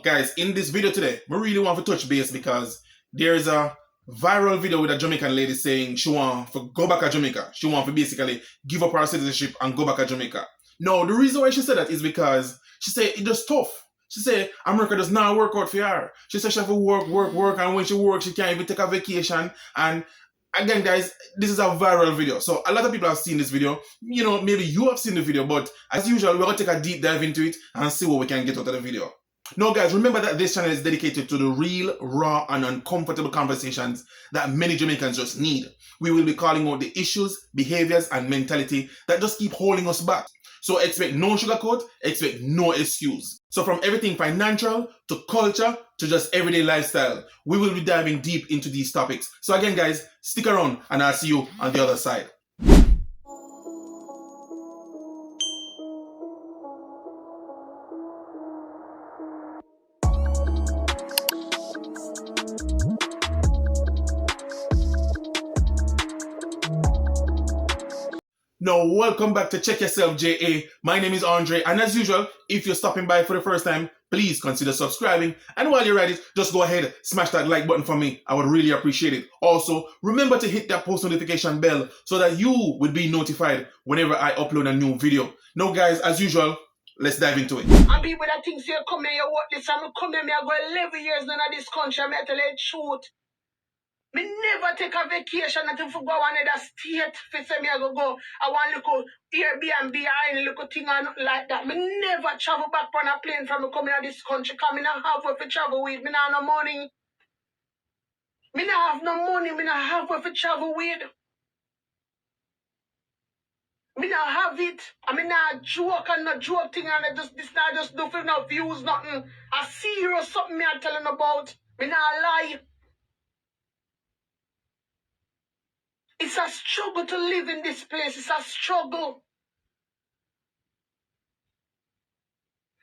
guys, in this video today, I really want to touch base because there's a viral video with a Jamaican lady saying she want to go back to Jamaica. She want to basically give up her citizenship and go back to Jamaica. Now, the reason why she said that is because she said it's just tough. She said America does not work out for her. She said she have to work, and when she works, she can't even take a vacation. And again, guys, this is a viral video. So a lot of people have seen this video. You know, maybe you have seen the video, but as usual, we're going to take a deep dive into it and see what we can get out of the video. Now, guys, remember that this channel is dedicated to the real, raw, and uncomfortable conversations that many Jamaicans just need. We will be calling out the issues, behaviors, and mentality that just keep holding us back. So expect no sugarcoat, expect no excuse. So from everything financial to culture to just everyday lifestyle, we will be diving deep into these topics. So again, guys, stick around and I'll see you on the other side. Now, welcome back to Check Yourself JA. My name is Andre, and as usual, if you're stopping by for the first time, please consider subscribing. And while you're at it, just go ahead, smash that like button for me. I would really appreciate it. Also, remember to hit that post notification bell so that you will be notified whenever I upload a new video. Now, guys, as usual, let's dive into it. And people that think you come here, you work this, and come here, I go 11 years now in this country, I'm tell you the truth. Me never take a vacation until for go another state. For say me I go, I want little Airbnb or any little thing or nothing like that. Me never travel back on a plane from me coming to this country. Cause me not have where to travel with. Me not have no money. Me not have no money. Me not have where to travel with. Me not have it. I mean not joke and not joke thing and I just this not just do for no views, nothing. A serious something me I telling about. Me not lie. It's a struggle to live in this place. It's a struggle.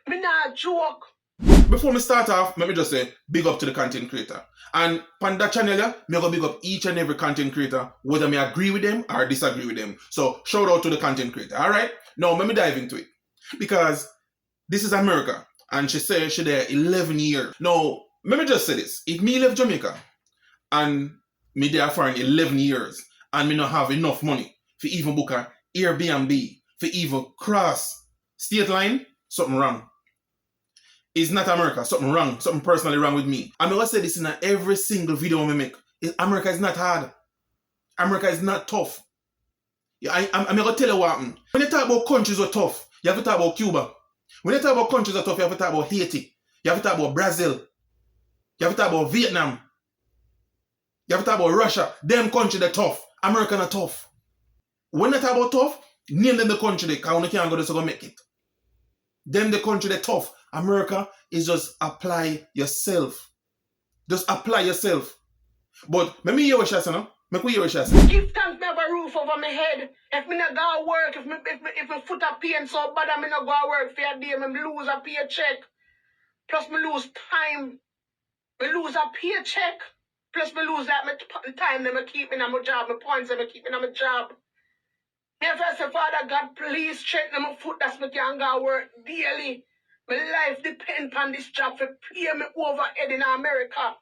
Me not joke. Before me start off, let me just say big up to the content creator. And on that channel, me go big up each and every content creator, whether me agree with them or disagree with them. So shout out to the content creator, alright? Now let me dive into it. Because this is America, and she says she there 11 years. Now, let me just say this. If me left Jamaica, and me there for 11 years, and me not have enough money for even book a Airbnb, for even cross state line, something wrong. It's not America, something wrong, something personally wrong with me. I'm going to say this in every single video I make. America is not hard. America is not tough. I'm going to tell you what happened. When you talk about countries that are tough, you have to talk about Cuba. When you talk about countries that are tough, you have to talk about Haiti. You have to talk about Brazil. You have to talk about Vietnam. You have to talk about Russia. Them countries that are tough. America not tough. When you talk about tough, name them the country they can't go there so go make it. Them the country they tough. America is just apply yourself. Just apply yourself. But let me hear what she say now. Make me hear what she say. Give thanks me have a roof over my head. If me not go work, if my foot a pain so bad I me not go work for a day, me lose a paycheck. Plus me lose time. Me lose a paycheck. Plus, me lose that time that I keep in my job, my points that I keep in my job. Me first say, Father God, please strengthen my foot that me can go work daily. My life depends on this job for pay me overhead in America.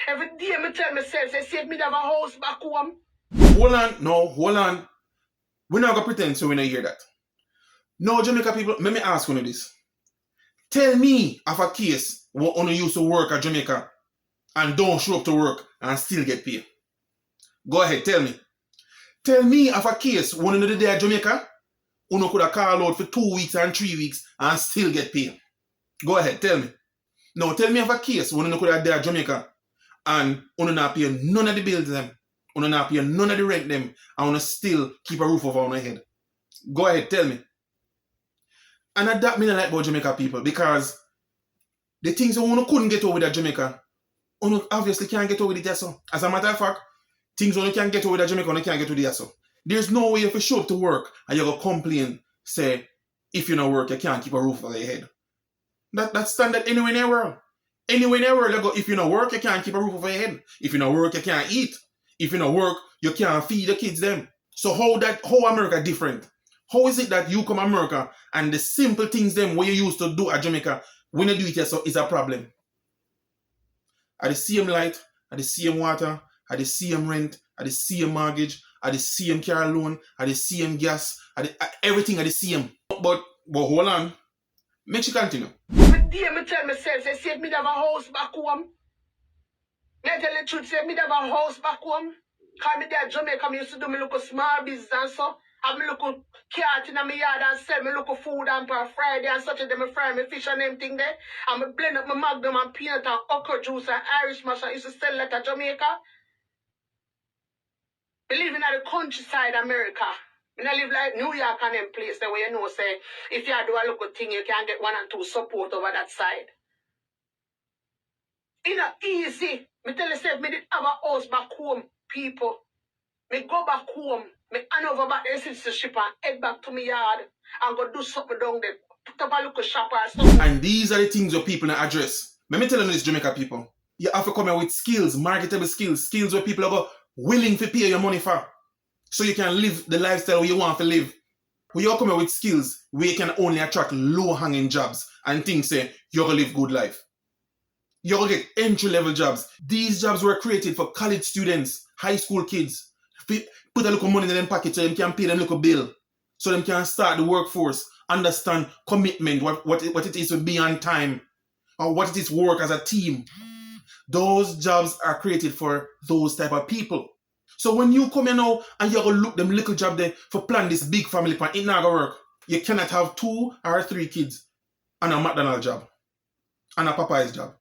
Every day me tell myself, say, save me to have a house back home. Hold on. We're not going to pretend so we don't hear that. No, Jamaica people, let me ask you this. Tell me of a case where you used to work at Jamaica and don't show up to work and still get paid. Go ahead, tell me. Tell me of a case when you there at Jamaica, you could have called out for 2 weeks and 3 weeks and still get paid. Go ahead, tell me. Now tell me of a case when you could have there at Jamaica and you not pay none of the bills them, you not pay none of the rent them, and you still keep a roof over your head. Go ahead, tell me. And that mean I like about Jamaica people because the things you couldn't get over at Jamaica, you obviously can't get over with it so. As a matter of fact, things you can't get over with Jamaica, you can't get over it so. There's no way if you show up to work and you go complain, say, if you don't work, you can't keep a roof over your head. That's standard anywhere in the world. Anywhere in the world, you go, if you don't work, you can't keep a roof over your head. If you don't work, you can't eat. If you don't work, you can't feed the kids them. So how America different? How is it that you come to America and the simple things them what you used to do at Jamaica, When you do it yourself, it's a problem. At the same light, at the same water, at the same rent, at the same mortgage, at the same car loan, at the same gas, at everything at the same. But hold on. Make you continue. But dear, me tell myself, say, if me have a house back home. Me tell the truth, say, me have a house back home. Because me there Jamaica, me used to do me look small business and so. And me look cat in my yard and sell me look food and per Friday and such a day me fry me fish and them thing there. And me blend up my magnum and peanut and okra juice and Irish mash and used to sell that at Jamaica. Me live in the countryside America. Me not live like New York and them place there where you know say if you do a little thing you can get 1 and 2 support over that side. It's not easy. Me tell yourself me did have a house back home, people. Me go back home, me hand over back the citizenship and head back to my yard and go do something down there. Put up a little shop or something. And these are the things that people not address. Let me tell you this, Jamaica people. You have to come here with skills, marketable skills, skills where people are willing to pay your money for. So you can live the lifestyle you want to live. When you come here with skills where you can only attract low-hanging jobs and think say you're going to live good life. You're going to get entry-level jobs. These jobs were created for college students, high school kids. Put a little money in them pocket so they can pay them little bill. So they can start the workforce, understand commitment, what it is to be on time, or what it is to work as a team. Those jobs are created for those type of people. So when you come here now and you're going to look them little job there for plan this big family plan, it not going to work. You cannot have 2 or 3 kids and a McDonald's job and a Popeye's job.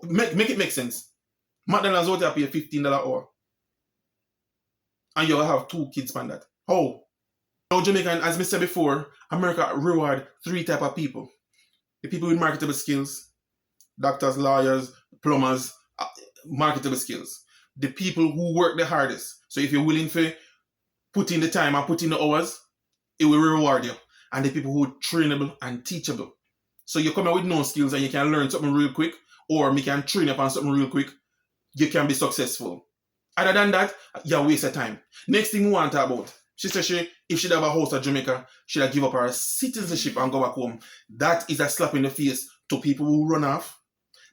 Make it make sense. McDonald's out there pay $15 an hour. And you'll have 2 kids on that. How? Now Jamaican, as I said before, America reward 3 type of people. The people with marketable skills, doctors, lawyers, plumbers, marketable skills. The people who work the hardest. So if you're willing to put in the time and put in the hours, it will reward you. And the people who are trainable and teachable. So you come out with no skills and you can learn something real quick, or me can train up on something real quick, you can be successful. Other than that, you waste your time. Next thing we want to talk about. She said if she'd have a house at Jamaica, she'd give up her citizenship and go back home. That is a slap in the face to people who run off.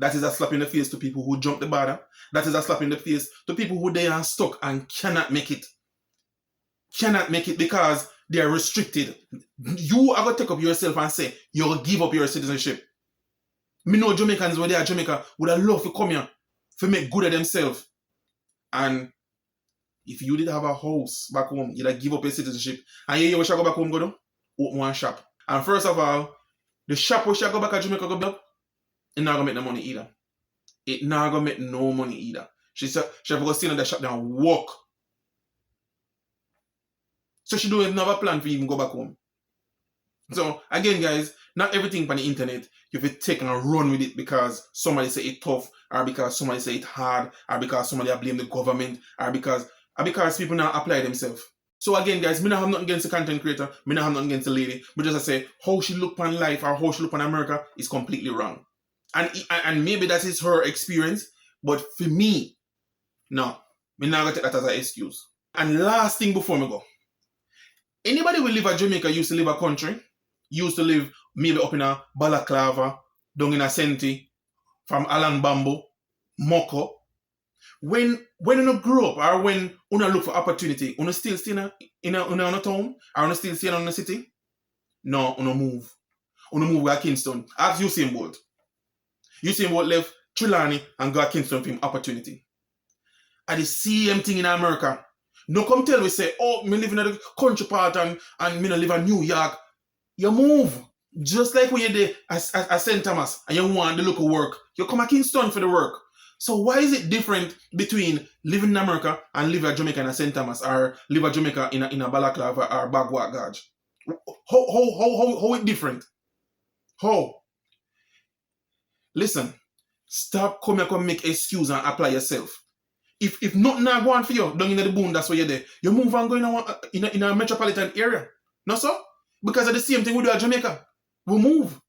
That is a slap in the face to people who jump the border. That is a slap in the face to people who they are stuck and cannot make it. Cannot make it because they are restricted. You are going to take up yourself and say, you'll give up your citizenship. Me know Jamaicans when they are Jamaica would have loved to come here to make good of themselves. And if you did have a house back home, you'd have give up your citizenship. And you wish I go back home, go do? Open one shop. And first of all, the shop where she go back to Jamaica go build, it not gonna make no money either. It not gonna make no money either. She said she have to go sit in the shop there and work. So she don't even have a plan for even go back home. So again, guys, not everything on the internet you have to take and run with it because somebody say it tough, or because somebody say it hard, or because somebody blame the government, or because people now apply themselves. So again, guys, me not have nothing against the content creator, me not have nothing against the lady, but just I say how she look on life or how she look on America is completely wrong. And maybe that is her experience, but for me, no, me not gonna take that as an excuse. And last thing before me go. Anybody who live at Jamaica used to live a country, used to live maybe up in a Balaclava, down in a Senti, from Alan Bambo, Moko. When you grow up or when you look for opportunity, you still stay in a town or you still stay in a city? No, you move. You move to Kingston. Ask Usain Bolt. Usain Bolt left Trelawney and go to Kingston for him opportunity. And the same thing in America. No come tell me say, oh, me live in a country part and me no live in New York. You move. Just like when you're there at St. Thomas and you want the local work, you come to Kingston for the work. So why is it different between living in America and live at Jamaica in a St. Thomas or live at Jamaica in a Balaclava or Bagwat Gauge? How it different? How? Listen, stop come make excuse and apply yourself. If nothing not going for you, down in the boon, that's where you're there. You move and go in a metropolitan area. No, sir? Because of the same thing we do at Jamaica. We move.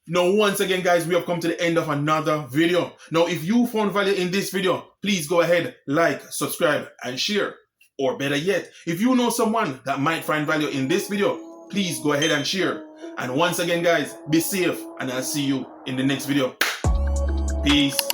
Now, once again, guys, we have come to the end of another video. Now, if you found value in this video, please go ahead, like, subscribe, and share. Or better yet, if you know someone that might find value in this video, please go ahead and share. And once again, guys, be safe, and I'll see you in the next video. Peace.